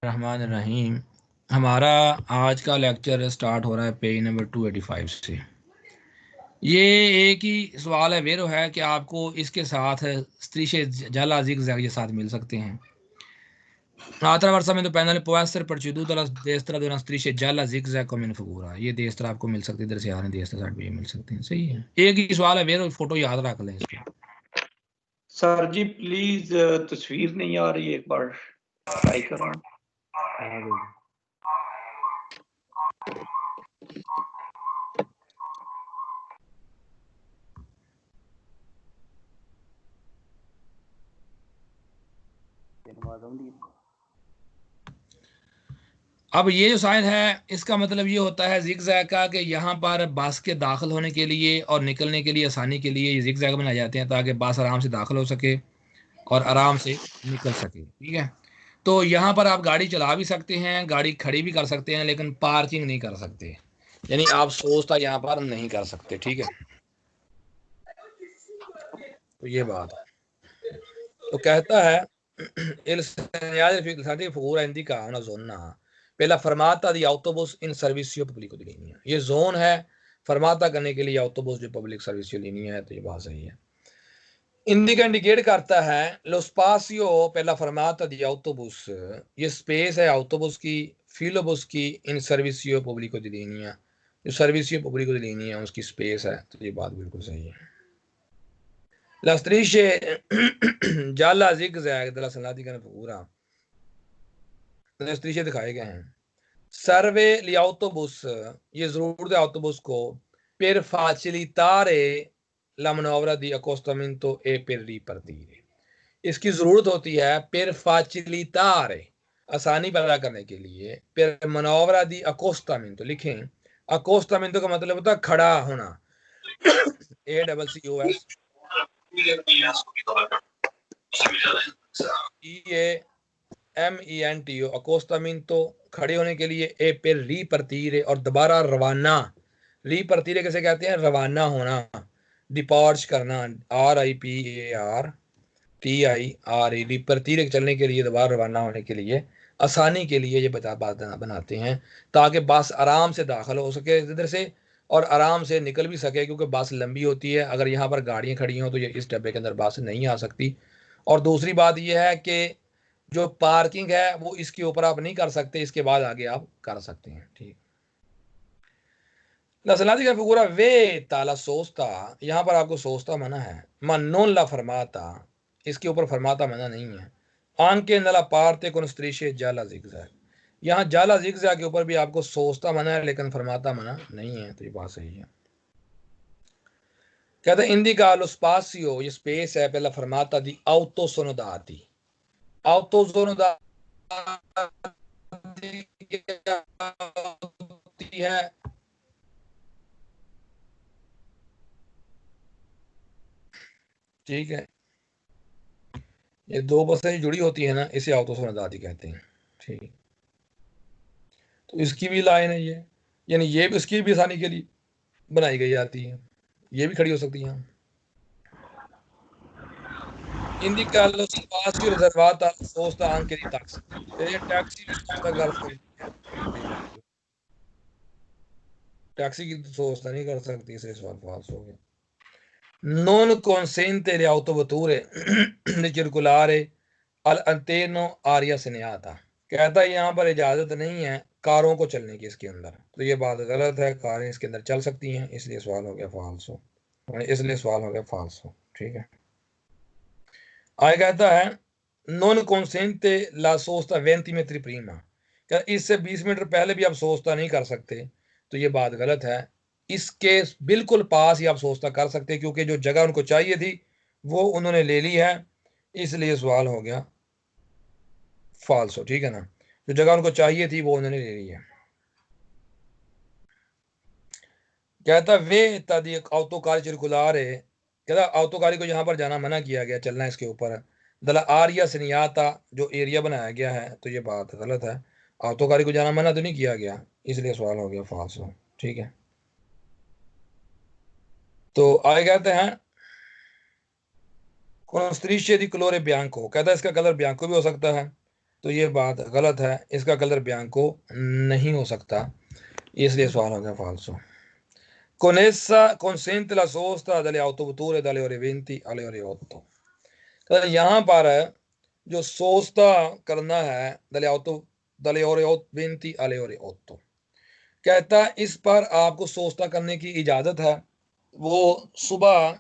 रहमान रहीम। हमारा आज का लेक्चर स्टार्ट हो रहा है पेज नंबर 285 से। ये एक ही सवाल है, वेरो है कि आपको इसके साथ स्त्रीशे जाला जिगजैग ये साथ मिल सकते हैं। Attraversamento pennale può essere preceduto alla destra da una striscia gialla zigzag come in figura। ये destra आपको मिल सकती है, इधर से आ रहे हैं destra साइड पे ये मिल सकते हैं। सही है, एक ही सवाल है, वेरो फोटो याद रख लें इसकी। सर जी प्लीज तस्वीर नहीं आ रही, एक बार ट्राई करो। अब ये जो साइन है इसका मतलब ये होता है जिगजैग का कि यहाँ पर बस के दाखिल होने के लिए और निकलने के लिए आसानी के लिए ये जिगजैग बनाए जाते हैं ताकि बस आराम से दाखिल हो सके और आराम से निकल सके। ठीक है, तो यहाँ पर आप गाड़ी चला भी सकते हैं, गाड़ी खड़ी भी कर सकते हैं, लेकिन पार्किंग नहीं कर सकते, यानी आप सोचता यहाँ पर नहीं कर सकते। ठीक है, तो ये बात तो कहता है il segnale di figura indica una zona per la fermata di autobus in servizio pubblico di linea। ये जोन है फरमाता करने के लिए ऑटोबस जो पब्लिक सर्विस की लिनिया है, तो ये बात सही है। इंडिका इंडिकेट करता है lo spazio per la fermata di autobus, ये स्पेस है ऑटोबस की, फिलोबस की इन सर्विसियो पब्लिको di linea, जो सर्विसियो पब्लिको di linea उसकी स्पेस है, तो ये बात बिल्कुल सही है। La strisce gialla zigzag della segnaletica nella figura, strisce दिखाए गए हैं। सर्वे li autobus, ये जरूरत है autobus को per facilitare la manovra di accostamento e per ripartire, इसकी जरूरत होती है per facilitare, आसानी पैदा करने के लिए, per manovra di accostamento लिखें, accostamento का मतलब होता है खड़ा होना, ACCOS MENTO अकोस्टामिंतो, खड़े होने के लिए, ए पे री परतीरे और दोबारा रवाना, री परतीरे कैसे कहते हैं, रवाना होना, डिपार्च करना, RIPARTIRE, री परतीरे चलने के लिए, दोबारा रवाना होने के लिए, आसानी के लिए ये बात बनाते हैं ताकि बस आराम से दाखिल हो सके इधर से और आराम से निकल भी सके, क्योंकि बस लंबी होती है, अगर यहाँ पर गाड़ियाँ खड़ी हों तो ये इस डब्बे के अंदर बस नहीं आ सकती। और दूसरी बात यह है कि जो पार्किंग है वो इसके ऊपर आप नहीं कर सकते, इसके बाद आगे आप कर सकते हैं। ठीक, la senatica figura veta la sosta, यहाँ पर आपको सोस्ता मना है, ma non la fermata, इसके ऊपर फरमाता मना नहीं है। anche nella parte con strisce gialla zigzag, यहाँ जाला जिगजैग के ऊपर भी आपको सोस्ता मना है लेकिन फरमाता मना नहीं है, तो ये बात सही है। कहते हैं indica lo spazio, ये स्पेस है पहला फरमाता दी autosonodati, autosonodati है ठीक है, ये दो बसें जुड़ी होती है ना, इसे autosonodati कहते हैं। ठीक, तो इसकी भी लाइन है ये, यानी ये भी इसकी भी आसानी के लिए बनाई गई जाती है, ये भी खड़ी हो सकती है। indica lo spazio riservato alla sosta anche di taxi, ये टैक्सी की सोचता कर सकती है, टैक्सी की सोचता नहीं कर सकती, इसलिए सवाल फाल्स हो गया। non consente le autovetture di circolare all'interno aria segnata, कहता है यहाँ पर इजाजत नहीं है कारों को चलने की इसके अंदर, तो ये बात गलत है, कारें इसके अंदर चल सकती हैं, इसलिए सवाल हो गया फाल्सो, इसलिए सवाल हो गया फाल्सो। ठीक है, आगे कहता है non consente la sosta 20 metri prima, क्या इससे 20 मीटर पहले भी आप सोचता नहीं कर सकते, तो ये बात गलत है, इसके बिल्कुल पास ही आप सोचता कर सकते, क्योंकि जो जगह उनको चाहिए थी वो उन्होंने ले ली है, इसलिए सवाल हो गया फाल्सो। ठीक है ना, जो जगह उनको चाहिए थी वो उन्होंने ले ली है। कहता वे तादी autoकारी circolare, कहता autoकारी को यहाँ पर जाना मना किया गया, चलना इसके ऊपर, दला आरिया सनियाता, जो एरिया बनाया गया है, तो ये बात गलत है, autoकारी को जाना मना तो नहीं किया गया, इसलिए सवाल हो गया फाल्सो। ठीक है, तो आगे कहते हैं con strisce di colore bianco, कहता है इसका कलर बियांको भी हो सकता है, तो ये बात गलत है, इसका कलर बियांको नहीं हो सकता, इसलिए सवाल हो गया फाल्सो। Con essa consente la sosta dalle autovetture dalle ore 20 alle ore 8। तो यहाँ पर जो सोचता करना है dalle ore 20 alle ore 8, कहता है इस पर आपको सोचता करने की इजाजत है, वो सुबह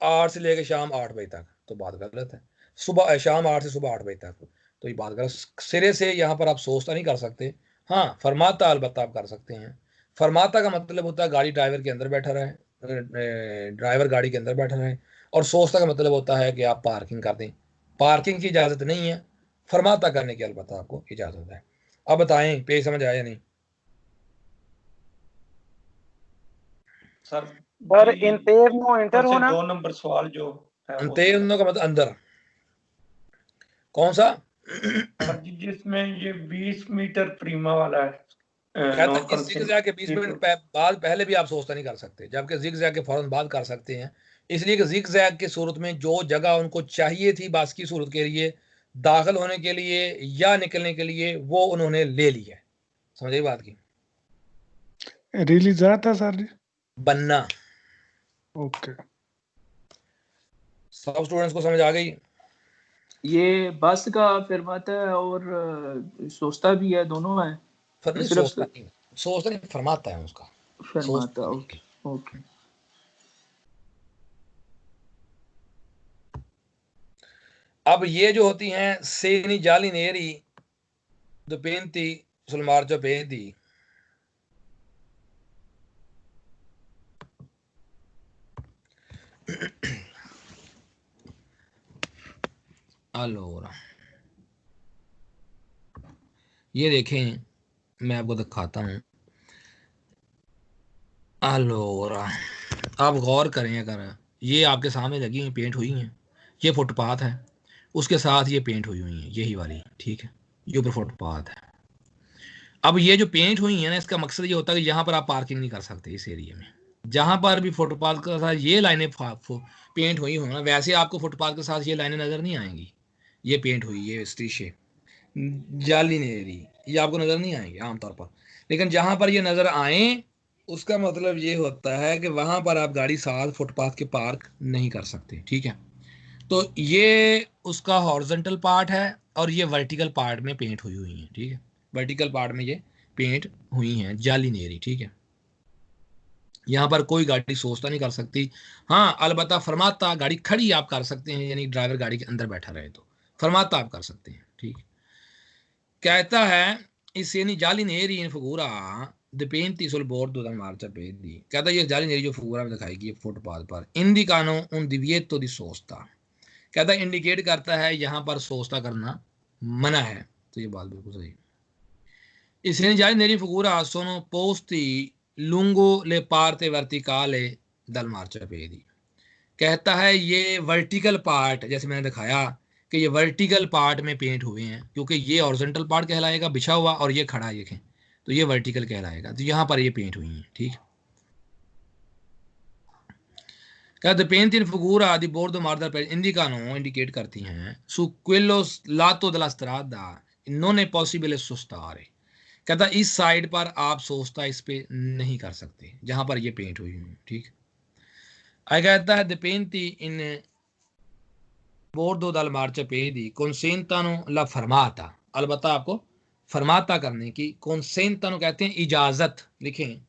8 से लेकर शाम 8 बजे तक। तो बात गलत है, सुबह शाम 8 से सुबह 8 बजे तक, तो ये बात गलत। सिरे से यहाँ पर आप सोचता नहीं कर सकते। हाँ, फरमाता अलबत्ता आप कर सकते हैं। फरमाता का मतलब होता है गाड़ी ड्राइवर के अंदर बैठा रहे, ड्राइवर गाड़ी के अंदर बैठा रहे, और सोचता का मतलब होता है कि आप पार्किंग कर दें। पार्किंग की इजाज़त नहीं है, फरमाता करने की अलबत्ता आपको इजाज़त है। अब बताएं पेज समझ आया या नहीं? सर इंटरनो इंटर होना 2 नंबर सवाल जो है वो अंतेनो का मतलब अंदर, कौन सा? सर जी जिसमें ये 20 मीटर प्रीमा वाला है कहता है इस जिगजैग के 20 मिनट बाद पहले भी आप सोचता नहीं कर सकते, जबकि जिगजैग के फौरन बाद कर सकते हैं। इसलिए कि जिगजैग की सूरत में जो जगह उनको चाहिए थी बास की सूरत के लिए, दाखिल होने के लिए या निकलने के लिए, वो उन्होंने ले ली है। समझिए बात की। रिलीज आता सर जी बनना। ओके, सब स्टूडेंट्स को समझ आ गई? ये बस का फरमाता है और सोचता भी है, दोनों है। नहीं, सिर्फ सोचता नहीं फरमाता है उसका, फरमाता। Okay okay. अब ये जो होती हैं सेनी जाली नेरी दुपेंती सुलमार्जो पेदी, allora ये देखें, मैं आपको दिखाता हूँ। allora आप गौर करें, अगर ये आपके सामने लगी हुई पेंट हुई हैं, ये फुटपाथ है, उसके साथ ये पेंट हुई हुई है, यही वाली, ठीक है, ये ऊपर फुटपाथ है। अब ये जो पेंट हुई है ना, इसका मकसद ये होता है कि यहाँ पर आप पार्किंग नहीं कर सकते इस एरिया में। जहाँ पर भी फुटपाथ के साथ ये लाइनें पेंट हुई हो ना, वैसे आपको फुटपाथ के साथ ये लाइनें नज़र नहीं आएंगी। ये पेंट हुई, ये स्ट्रीशे जाली नेरी, ये आपको नज़र नहीं आएंगे आमतौर पर। लेकिन जहाँ पर ये नज़र आए, उसका मतलब ये होता है कि वहाँ पर आप गाड़ी साथ फुटपाथ के पार्क नहीं कर सकते, ठीक है। तो ये उसका हॉरिजॉन्टल पार्ट है और ये वर्टिकल पार्ट में पेंट हुई हुई है, ठीक है। वर्टिकल पार्ट में ये पेंट हुई हैं जाली नेरी, ठीक है। यहाँ पर कोई गाड़ी सोचता नहीं कर सकती। हाँ, अलबत्ता फरमाता गाड़ी खड़ी आप कर सकते हैं, यानी ड्राइवर गाड़ी के अंदर बैठा रहे तो फरमाता आप कर सकते हैं, ठीक। कहता है इस यानी जाली नेरी इन फगूरा dipinti sul bordo del marciapiedi, कहता है ये जाली नेरी जो फगूरा में दिखाएगी फुटपाथ पर, indicano un divieto di sosta, कहता है इंडिकेट करता है यहाँ पर सोचता करना मना है। तो ये बात बिल्कुल सही। इसने जाली नेरी फगूरा sono posti lungo le parte verticale del marciapiedi, कहता है ये वर्टिकल पार्ट, जैसे मैंने दिखाया कि ये वर्टिकल पार्ट में पेंट हुए हैं, क्योंकि ये हॉरिजॉन्टल पार्ट कहलाएगा बिछा हुआ, और ये खड़ा है देखें, तो ये वर्टिकल कहलाएगा। तो यहाँ पर ये पेंट हुई हैं, ठीक। कहते पेंट इन फगूरा दी बोर्डो मार्दर पर इंडिकानो इंडिकेट करती हैं su quello lato della strada non è possibile sostare, कहता इस साइड पर आप सोचता इस पे नहीं कर सकते जहां पर ये पेंट हुई है, ठीक। आई कहता है dipinti in bordo dal marciapiedi consentano la fermata, अलबत्ता आपको फरमाता करने की, consentano कहते हैं इजाजत, लिखें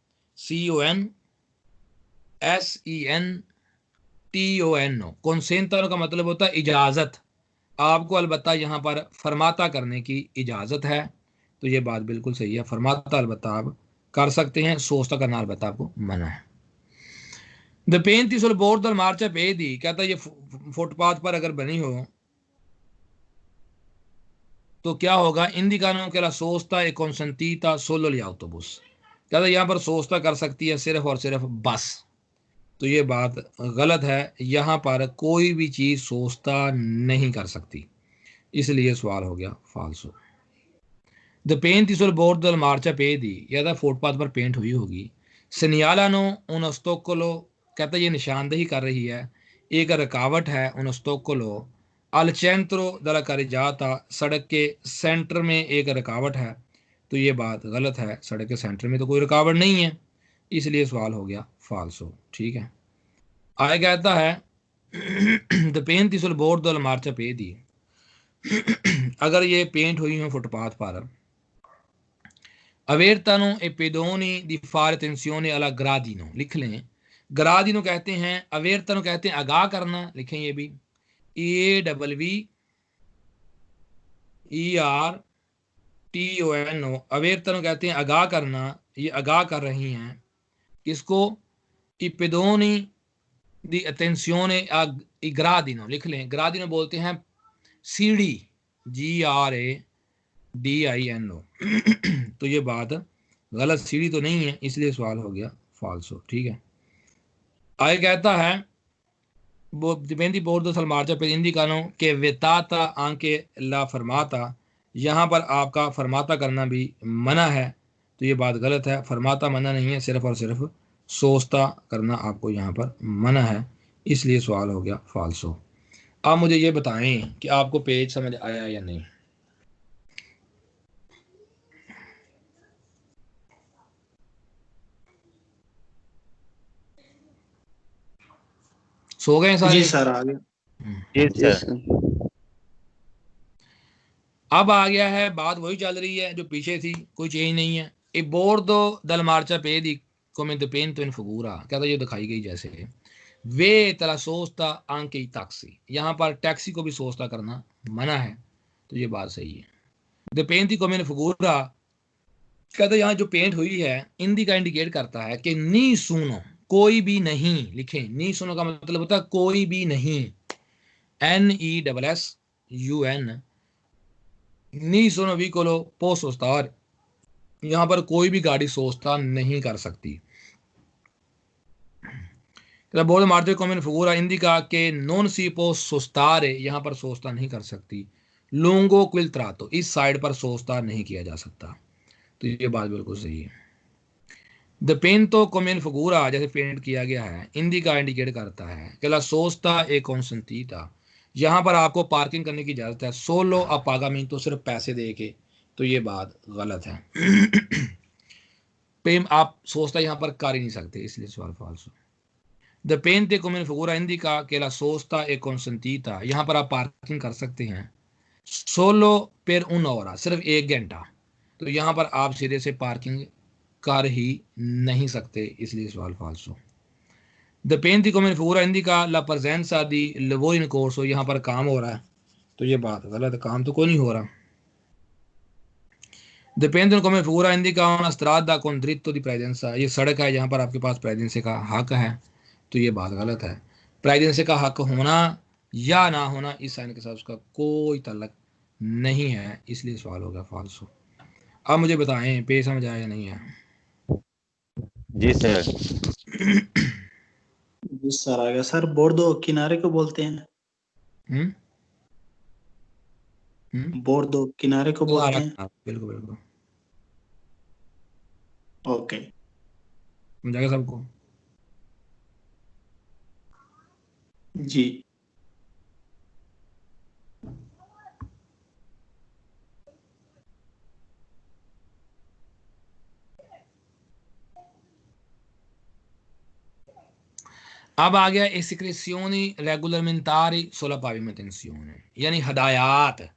CONSENTONO, consentano का मतलब होता है इजाजत, आपको अलबत्ता यहाँ पर फरमाता करने की इजाजत है। तो ये बात बिल्कुल सही है, फरमाता अलबत्ता आप कर सकते हैं, सोचता करना अलबत्ता आपको मना है। dipinti sul bordo del marciapiedi, कहता है ये फुटपाथ पर अगर बनी हो तो क्या होगा, इंडिकानो के ला सोचता है consentita solo gli autobus, कहता है यहाँ पर सोचता कर सकती है सिर्फ और सिर्फ बस। तो ये बात गलत है, यहाँ पर कोई भी चीज सोचता नहीं कर सकती, इसलिए सवाल हो गया फाल्सो। dipinti sul bordo del marciapiedi, या तो फुटपाथ पर पेंट हुई होगी। segnalano uno ostacolo, कहता है ये निशानदेही कर रही है, एक रुकावट है, uno ostacolo अल चेंट्रो दला carreggiata, सड़क के सेंटर में एक रुकावट है, तो ये बात गलत है, सड़क के सेंटर में तो कोई रुकावट नहीं है, इसलिए सवाल हो गया फाल्सो। ठीक है, आगे कहता है dipinti sul bordo del marciapiedi, अगर ये पेंट हुई हो फुटपाथ पर, अवेरतानो ए पेडोनी दी फार अटेंzione alla gradino, लिख लें, ग्रादिनो कहते हैं, अवेरतानो कहते हैं आगाह करना, लिखें ये भी AWVERTONO, अवेरतानो कहते हैं आगाह करना, ये आगाह कर रही हैं किसको, i pedoni di attenzione ai gradino, लिख लें, ग्रादिनो बोलते हैं सीढ़ी, GRADINO, तो ये बात गलत, सीढ़ी तो नहीं है, इसलिए सवाल हो गया फाल्सो। ठीक है, आगे कहता है dipinti bordo sul marciapiede indicano che vietata anche la fermata, यहाँ पर आपका फरमाता करना भी मना है, तो ये बात गलत है, फरमाता मना नहीं है, सिर्फ और सिर्फ सोचता करना आपको यहाँ पर मना है, इसलिए सवाल हो गया फाल्सो। आप मुझे ये बताएं कि आपको पेज समझ आया या नहीं। सो गए सारे? जी सर आ गया। जी सर। अब आ गया है, बात वही चल रही है जो पीछे थी, कोई चेंज नहीं है। ए bordo del marciapiede come dipinto in figura, क्या तो ये दिखाई गई जैसे, वे तला सोचता anche i taxi, यहाँ पर टैक्सी को भी सोचता करना मना है, तो ये बात सही है। dipinti come in figura, कहते यहाँ जो पेंट हुई है हिंदी का इंडिकेट करता है कि नी सुनो, कोई भी नहीं, लिखें, नी सुनो का मतलब होता है कोई भी नहीं, NESSUN, नी सोनो vicolo può sostare, यहाँ पर कोई भी गाड़ी सोचता नहीं कर सकती। बोर्ड मारते कॉमन फिगूरा इंडिका के नॉन सी पो सोस्तारे, यहाँ पर सोचता नहीं कर सकती। लूंगो क्विल त्रातो, इस साइड पर सोचता नहीं किया जा सकता, तो ये बात बिल्कुल सही है। द पेंटो कॉमन फिगूरा, जैसे पेंट किया गया है, इंडिका इंडिकेट करता है कि ला सोचता ए कॉन्सेंटीटा, यहाँ पर आपको पार्किंग करने की इजाजत है, सोलो अपागामिंतो, सिर्फ पैसे दे के, तो ये बात गलत है। पेम आप सोचता यहाँ पर कर ही नहीं सकते, इसलिए सवाल फाल्सो। द पेंटे कॉमन फिगूरा इंडिका के ला सोचता ए कॉन्सेंटीटा, यहाँ पर आप पार्किंग कर सकते हैं, सोलो पेर उन ओरा, सिर्फ 1 घंटा, तो यहाँ पर आप सीधे से पार्किंग कर ही नहीं सकते, इसलिए सवाल फाल्सो। dipinti come figura indica la presenza di lavoro in corso, यहाँ पर काम हो रहा है, तो ये बात गलत है, काम तो कोई नहीं हो रहा। dipinti come figura indica una strada con diritto di presenza, ये सड़क है जहाँ पर आपके पास प्राइवेसी का हक है, तो ये बात गलत है। प्राइवेसी का हक होना या ना होना इस साइन के साथ उसका कोई ताल्लुक नहीं है, इसलिए सवाल होगा फाल्सो। अब मुझे बताएं पे समझ आया या नहीं है? जी सर। जी सर आ गया। सर बोर्डो किनारे को बोलते हैं? बोर्डो किनारे को बोलते हैं? बिल्कुल बिल्कुल, ओके, समझाएगा सबको? जी अब आ गया iscrizioni regolamentari sulla pavimentazione, यानी हदायत।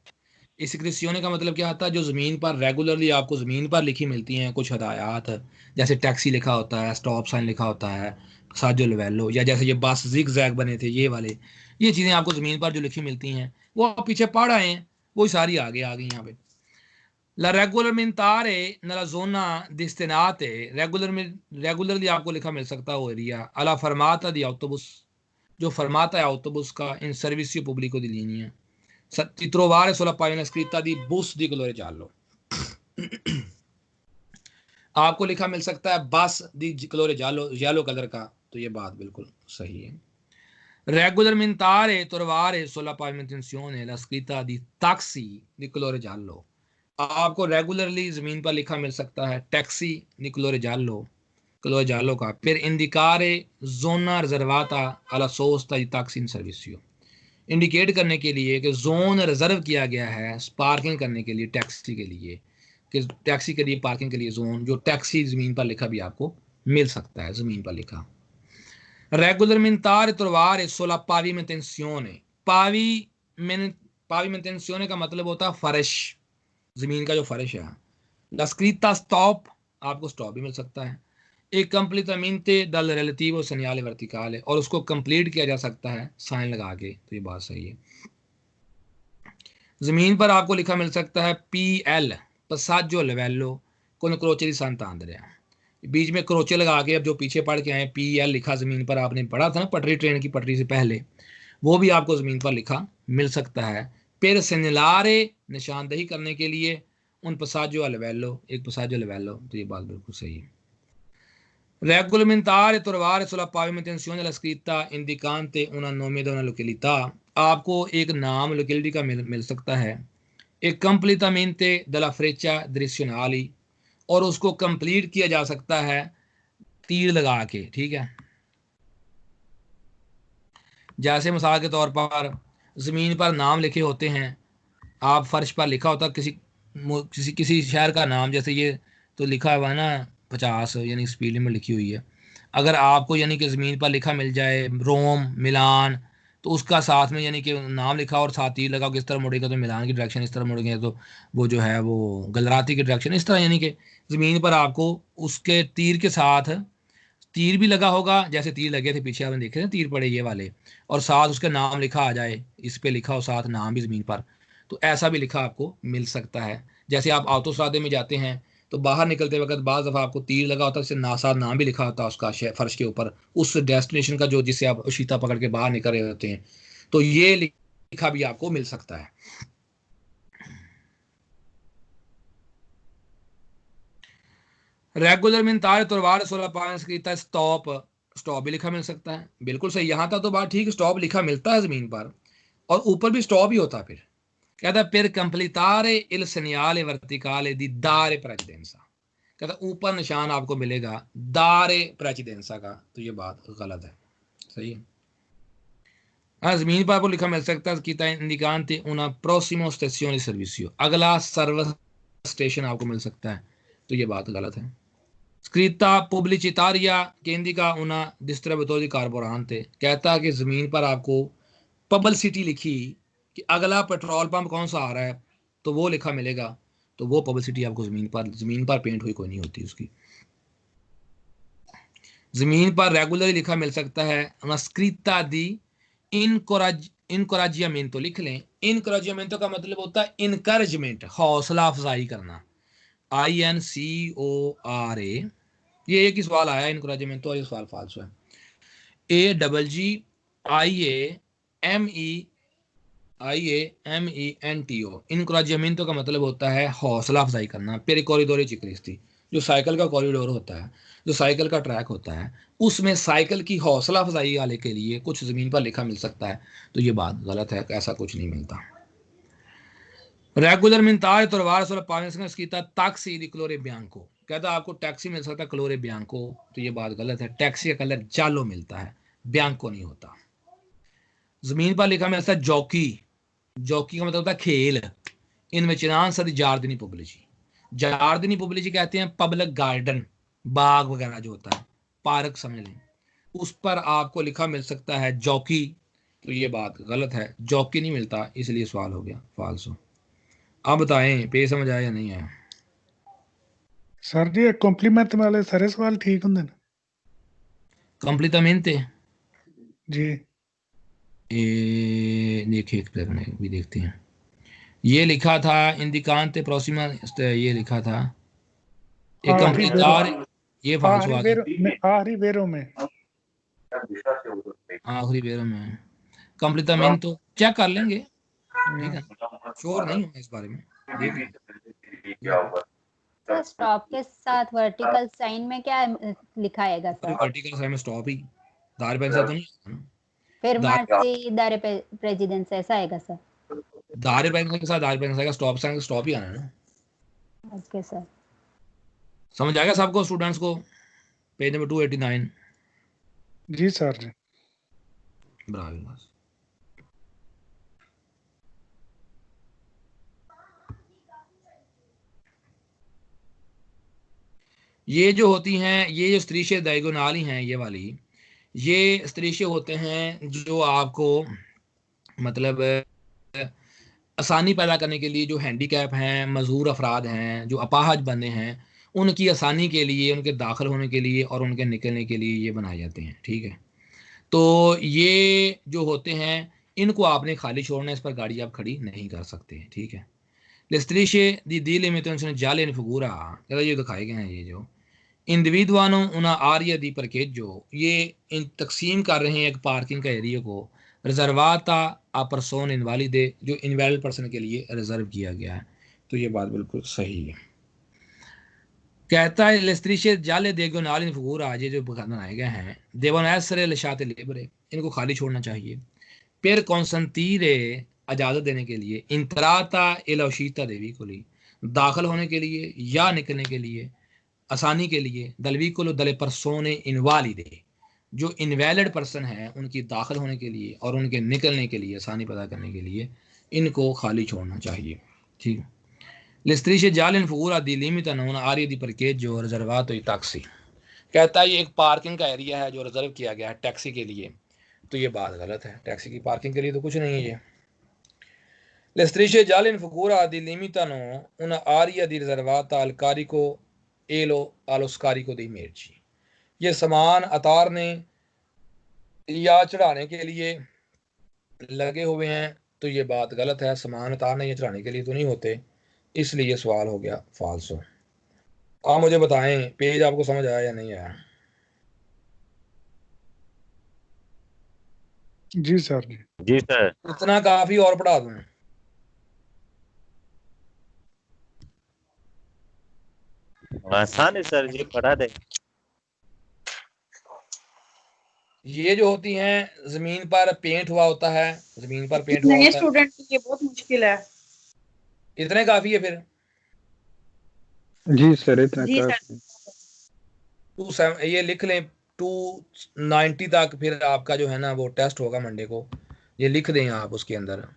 iscrizioni का मतलब क्या आता है, जो ज़मीन पर रेगुलरली आपको ज़मीन पर लिखी मिलती हैं कुछ हदायत, जैसे टैक्सी लिखा होता है, स्टॉप साइन लिखा होता है, साजो लेवेलो, या जैसे ये बस जिग जैग बने थे, ये वाले, ये चीज़ें आपको ज़मीन पर जो लिखी मिलती हैं वो आप पीछे पढ़ आए हैं, वो सारी आगे आ गई यहाँ पे। La regolamentare nella zona destinate, regularly आपको लिखा मिल सकता है वो area, alla fermata di autobus, जो फरमाता है autobus का, in servizio pubblico di linea, di trovare sulla pagina scritta di bus di colore giallo, आपको लिखा मिल सकता है बस दी colore giallo, येलो कलर का, तो ये बात बिल्कुल सही है। Regolamentare trovare sulla pavimentazione la scritta di taxi di colore giallo, आपको रेगुलरली जमीन पर लिखा मिल सकता है टैक्सी निकलोरे जालो का, फिर इंडिकारे जोना रिजर्वाता alla sosta di taxi in servizio, indicate करने के लिए कि जोन रिजर्व किया गया है पार्किंग करने के लिए, टैक्सी के लिए, कि टैक्सी के लिए पार्किंग के लिए जोन, जो टैक्सी ज़मीन पर लिखा भी आपको मिल सकता है, ज़मीन पर लिखा। रेगुलरमेंटारे trovare sulla pavimentazione, pavimentazione का मतलब होता है फर्श, ज़मीन का जो फर्श है। La scritta stop, आपको स्टॉप भी मिल सकता है। एक completamente dal relativo segnale verticale, और उसको कंप्लीट किया जा सकता है साइन लगा के, तो ये बात सही है। ज़मीन पर आपको लिखा मिल सकता है PL passaggio livello con croce di Sant'Andrea, बीच में क्रोचे लगा के, अब जो पीछे पढ़ के आए PL लिखा ज़मीन पर, आपने पढ़ा था ना पटरी, ट्रेन की पटरी से पहले, वो भी आपको ज़मीन पर लिखा मिल सकता है। फिर सेनिलारे, निशानदही करने के लिए, उन passaggio a livello, एक passaggio a livello, तो ये बात बिल्कुल सही है। Regolamentare trovare sulla pavimentazione della scritta indicante una nome da una località, आपको एक नाम लोकेलिटी का मिल सकता है। एक completamente della freccia direzionali, और उसको कंप्लीट किया जा सकता है तीर लगा के, ठीक है। जैसे मिसाल के तौर पर ज़मीन पर नाम लिखे होते हैं, आप फर्श पर लिखा होता किसी शहर का नाम, जैसे ये तो लिखा हुआ है ना 50, यानी स्पीड लिमिट लिखी हुई है। अगर आपको यानी कि ज़मीन पर लिखा मिल जाए रोम, मिलान, तो उसका साथ में यानी कि नाम लिखा और साथ तीर लगाओ, किस तरह मुड़ेगा तो मिलान की डायरेक्शन इस तरह मुड़ेंगे, तो वो जो है वो गलराती की डायरेक्शन इस तरह, यानी कि ज़मीन पर आपको उसके तीर के साथ तीर भी लगा होगा, जैसे तीर लगे थे पीछे आपने देखे थे तीर पड़े ये वाले, और साथ उसका नाम लिखा आ जाए, इस पे लिखा हो साथ नाम भी ज़मीन पर, तो ऐसा भी लिखा आपको मिल सकता है। जैसे आप ऑटोस्ट्रादे में जाते हैं तो बाहर निकलते वक्त बाज़ दफ़ा आपको तीर लगा होता है, उससे साथ नाम भी लिखा होता है उसका फर्श के ऊपर, उस डेस्टिनेशन का जो जिससे आप शीता पकड़ के बाहर निकल रहे होते हैं, तो ये लिखा भी आपको मिल सकता है। रेगुलरमेंटारे trovare sulla pagina scritta stop, stop भी लिखा मिल सकता है, बिल्कुल सही। यहाँ तक तो बात ठीक, स्टॉप लिखा मिलता है ज़मीन पर, और ऊपर भी स्टॉप ही होता है। फिर कहता है per completare il segnale verticale di dare precedenza, कहता है ऊपर निशान आपको मिलेगा दारे प्रेसिडेंसा का, तो ये बात गलत है, सही है। हाँ, ज़मीन पर आपको लिखा मिल सकता है कि indicante una prossima stazione di servizio, अगला सर्विस स्टेशन आपको मिल सकता है, तो ये बात गलत है। स्क्रिप्ता पुब्लिचितारिया केंदिका उना डिस्ट्रीब्यूटोरी कार्बोरांते, कहता है कि ज़मीन पर आपको पब्लिसिटी लिखी कि अगला पेट्रोल पंप कौन सा आ रहा है, तो वो लिखा मिलेगा, तो वो पब्लिसिटी आपको ज़मीन पर पेंट हुई कोई नहीं होती उसकी। ज़मीन पर रेगुलरली लिखा मिल सकता है स्क्रिप्ता दी इनकोराजियामेंटो, लिख लें। इनकोराजियामेंटो का मतलब होता है इनकरेजमेंट, हौसला अफजाई करना, INCORA। ये एक ही सवाल आया इनकोराजिमेंटो, और ये सवाल फाल्सो है। AGGIAMENTO, इनकोराजिमेंटो का मतलब होता है हौसला अफजाई करना। पेरे कॉरिडोर चिक्रिस्ती, जो साइकिल का कॉरिडोर होता है, जो साइकिल का ट्रैक होता है, उसमें साइकिल की हौसला अफजाई वाले के लिए कुछ ज़मीन पर लिखा मिल सकता है, तो ये बात गलत है, ऐसा कुछ नहीं मिलता। रेगुलरमेंटारे trovare sulla pagina scritta taxi di colore bianco, कहता आपको टैक्सी मिल सकता है क्लोरे बियांको, तो ये बात गलत है। टैक्सी का कलर जालो मिलता है, बियांको नहीं होता। ज़मीन पर लिखा मिलता है जॉकी, जॉकी का मतलब होता है खेल। इन्वेस्टिगाशन दी जार्दिनी पब्लिची, जार्दिनी पब्लिची कहते हैं पब्लिक गार्डन, बाग वगैरह जो होता है, पार्क समझ लें, उस पर आपको लिखा मिल सकता है जॉकी, तो ये बात गलत है, जॉकी नहीं मिलता, इसलिए सवाल हो गया फाल्सो। आप बताएं पे समझ आया या नहीं आया? सर जी ये कॉम्प्लीमेंट वाले सारे सवाल ठीक होंगे ना? कंप्लीटमेंटे जी देखिए एक सेकंड भी देखते हैं। ये लिखा था इंदिकांते प्रोसिमा, ये लिखा था एक आखिरी वेरो, कंप्लीटार, ये फाल्सो आ गया आखिरी वेरो में आखिरी बेर में। कंप्लीटमेंट तो चेक कर लेंगे, ठीक है, श्योर नहीं हूँ इस बारे में, देख लेंगे। सर स्टॉप के साथ वर्टिकल साइन में क्या लिखा आएगा सर? वर्टिकल साइड में स्टॉप ही, दार पेंसा तो नहीं है ना, फिर दार मार्ची दारे प्रेसिडेंस ऐसा आएगा सर? दार पेंसा के साथ दार पेंसा का स्टॉप साइन स्टॉप ही आना है ना। Okay sir. समझ आएगा सबको, स्टूडेंट्स को? Page number 289। जी सर जी। ब्रावो। ये जो होती हैं, ये जो स्त्रीशे डायगोनाली हैं, ये वाली, ये स्त्रीशे होते हैं जो आपको मतलब आसानी पैदा करने के लिए, जो हैंडीकैप हैं, मजदूर अफराद हैं, जो अपाहज बंदे हैं, उनकी आसानी के लिए, उनके दाखिल होने के लिए और उनके निकलने के लिए ये बनाए जाते हैं। ठीक है, तो ये जो होते हैं इनको आपने खाली छोड़ना है, इस पर गाड़ी आप खड़ी नहीं कर सकते। ठीक है, L'estrisce di delimitazione gialle in figura, ये दिखाए गए हैं, ये जो इंडिविजुआनो उना आरिया दी परकेजो, ये इन तकसीम कर रहे हैं एक पार्किंग का एरिया को, रिजर्वाता आ परसोन इनवालिदे, जो इनवैलिड पर्सन के लिए रिजर्व किया गया है। तो ये बात बिल्कुल सही है। कहता है लेस्ट्रीशे जाले देगो नाल इन फगूरा, ये जो बनाए गए हैं, देवन ऐसरे लशाते लेबरे, इनको खाली छोड़ना चाहिए। पेर कॉन्संतीरे, इजाज़त देने के लिए, इंतराता एलोशीता देवी को ली, दाखिल होने के लिए या निकलने के लिए, आसानी के लिए, दलवी को लो दले परसोने इनवालिदे, जो इनवैलिड पर्सन है उनकी दाखिल होने के लिए और उनके निकलने के लिए आसानी पैदा करने के लिए इनको खाली छोड़ना चाहिए। ठीक है, लिस्त्रीशे जालिन फगूरा दी लिमिता नोना आर्य दी परकेज जो रिजर्वात टैक्सी, कहता है ये एक पार्किंग का एरिया है जो रिजर्व किया गया है टैक्सी के लिए। तो ये बात गलत है, टैक्सी की पार्किंग के लिए तो कुछ नहीं है ये। Le strisce gialle in figura delimitano una area di riservata al carico e allo scarico dei merci, ये सामान उतारने या चढ़ाने के लिए लगे हुए हैं। तो ये बात गलत है, सामान उतारने या चढ़ाने के लिए तो नहीं होते, इसलिए ये सवाल हो गया फाल्सो। आप मुझे बताएं पेज आपको समझ आया या नहीं आया? जी सर जी। जी सर। इतना काफी और पढ़ा दूं? आसान है सर जी, पढ़ा दे। ये जो होती हैं जमीन पर पेंट हुआ होता है, जमीन पर पेंट हुआ नए होता है, स्टूडेंट के लिए बहुत मुश्किल है। इतने काफी है फिर? जी सर, इतना जी सर। काफी। ये लिख लें 290 तक, फिर आपका जो है ना वो टेस्ट होगा मंडे को, ये लिख दें आप उसके अंदर।